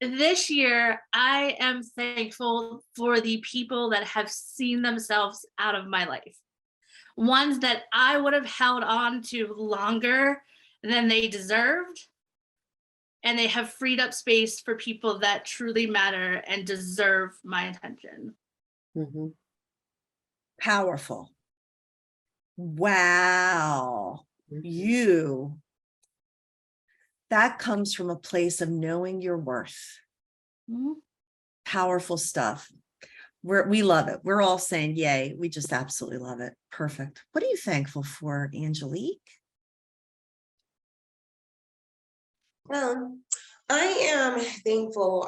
This year, I am thankful for the people that have seen themselves out of my life. Ones that I would have held on to longer than they deserved. And they have freed up space for people that truly matter and deserve my attention. Powerful. Wow. That comes from a place of knowing your worth. Powerful stuff. We love it. We're all saying yay. We just absolutely love it. Perfect. What are you thankful for, Angelique? Well, I am thankful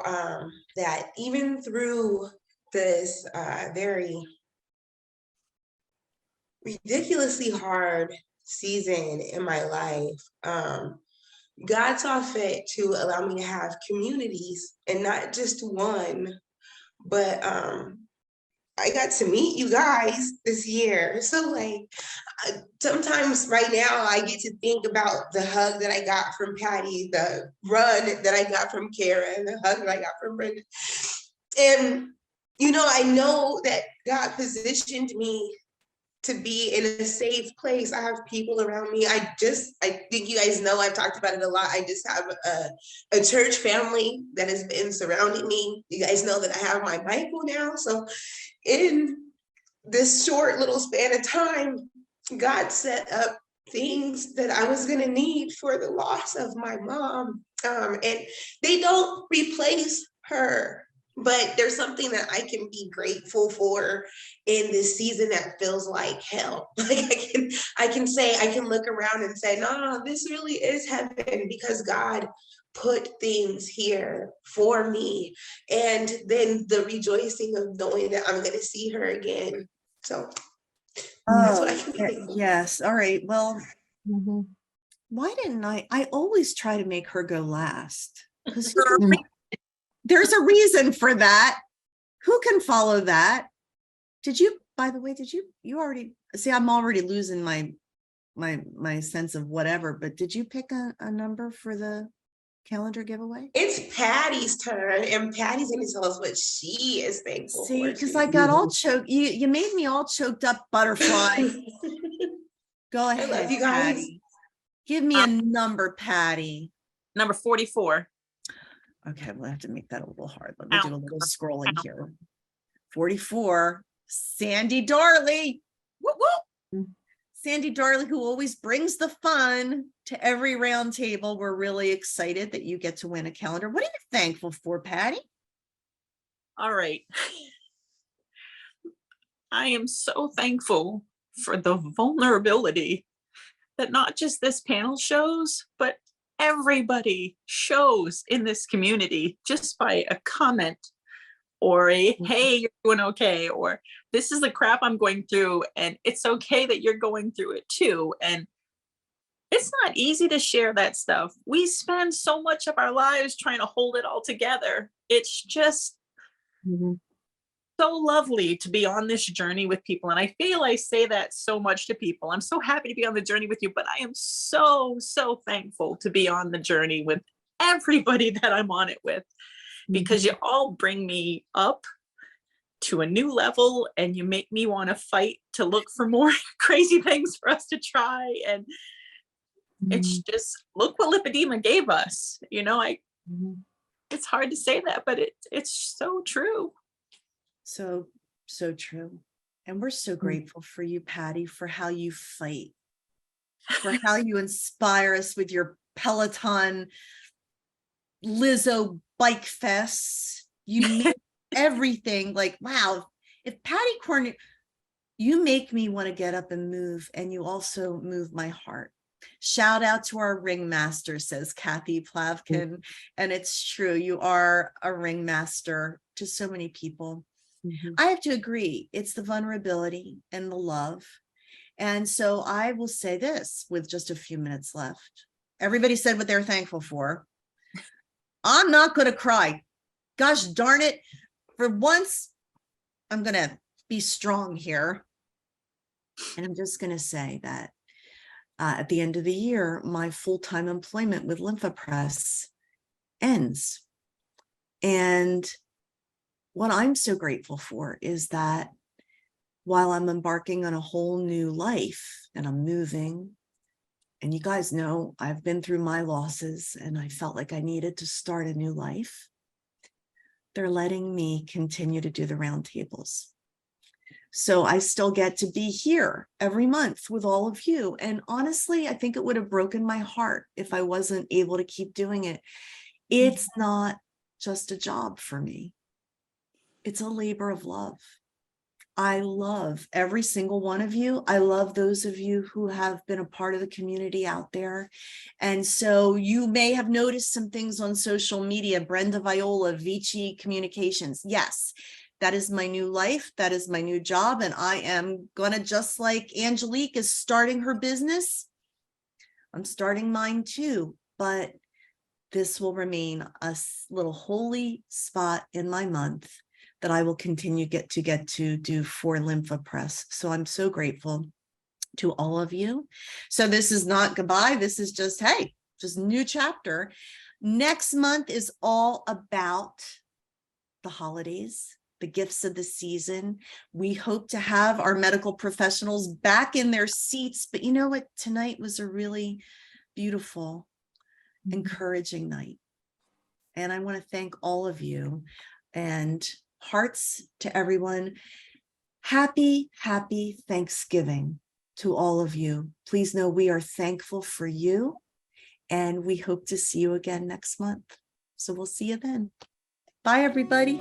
that even through this very ridiculously hard season in my life, God saw fit to allow me to have communities, and not just one, but I got to meet you guys this year. So sometimes right now I get to think about the hug that I got from Patty, the run that I got from Kara, and the hug that I got from Brenda. And, I know that God positioned me to be in a safe place. I have people around me. I think you guys know, I've talked about it a lot. I just have a church family that has been surrounding me. You guys know that I have my Michael now. So in this short little span of time, God set up things that I was going to need for the loss of my mom. And they don't replace her. but there's something that I can be grateful for in this season that feels like hell. Like I can say, I can look around and say, no, this really is heaven because God put things here for me. And then the rejoicing of knowing that I'm going to see her again. So that's what I can be thankful for. Yes. All right. Well, Mhm. why didn't I always try to make her go last because Mhm. there's a reason for that. Who can follow that? Did you, by the way, you already see, I'm already losing my sense of whatever, but did you pick a number for the calendar giveaway? It's Patty's turn, and Patty's going to tell us what she is thankful See, for. because I got all choked. You made me all choked up, butterfly. Go I ahead, love you guys. Patty. Give me a number, Patty. Number 44. Okay, we'll have to make that a little hard. Let me do a little scrolling here. 44, Sandy Darley. Whoop, whoop. Sandy Darley, who always brings the fun to every round table. We're really excited that you get to win a calendar. What are you thankful for, Patty? All right. I am so thankful for the vulnerability that not just this panel shows, but everybody shows in this community just by a comment or a, hey, you're doing okay, or this is the crap I'm going through and it's okay that you're going through it too. And it's not easy to share that stuff. We spend so much of our lives trying to hold it all together. It's just so lovely to be on this journey with people. And I feel I say that so much to people. I'm so happy to be on the journey with you, but I am so, so thankful to be on the journey with everybody that I'm on it with, because you all bring me up to a new level and you make me want to fight to look for more crazy things for us to try. And it's just, look what lipedema gave us. You know, it's hard to say that, but it's so true. So true. And we're so grateful for you, Patty, for how you fight, for how you inspire us with your Peloton Lizzo bike fests. You make everything like, wow, if Patty Corner, you make me want to get up and move, and you also move my heart. Shout out to our ringmaster, says Kathy Plavkin. And it's true, you are a ringmaster to so many people. I have to agree, it's the vulnerability and the love. And so I will say this with just a few minutes left. Everybody said what they're thankful for. I'm not going to cry. Gosh darn it. For once, I'm going to be strong here. And I'm just going to say that at the end of the year, my full-time employment with Lympha Press ends. And what I'm so grateful for is that while I'm embarking on a whole new life and I'm moving, and you guys know I've been through my losses and I felt like I needed to start a new life, they're letting me continue to do the roundtables. So I still get to be here every month with all of you. And honestly, I think it would have broken my heart if I wasn't able to keep doing it. It's not just a job for me. It's a labor of love. I love every single one of you. I love those of you who have been a part of the community out there. And so you may have noticed some things on social media, Brenda Viola, Vici Communications. Yes, that is my new life. That is my new job. And I am gonna, just like Angelique is starting her business, I'm starting mine too. But this will remain a little holy spot in my month that I will continue to do for Lympha Press. So I'm so grateful to all of you. So this is not goodbye. This is just, hey, just new chapter. Next month is all about the holidays, the gifts of the season. We hope to have our medical professionals back in their seats. But you know what? Tonight was a really beautiful, encouraging night. And I want to thank all of you, and hearts to everyone. Happy Thanksgiving to all of you. Please know we are thankful for you, and we hope to see you again next month. So we'll see you then. Bye, everybody.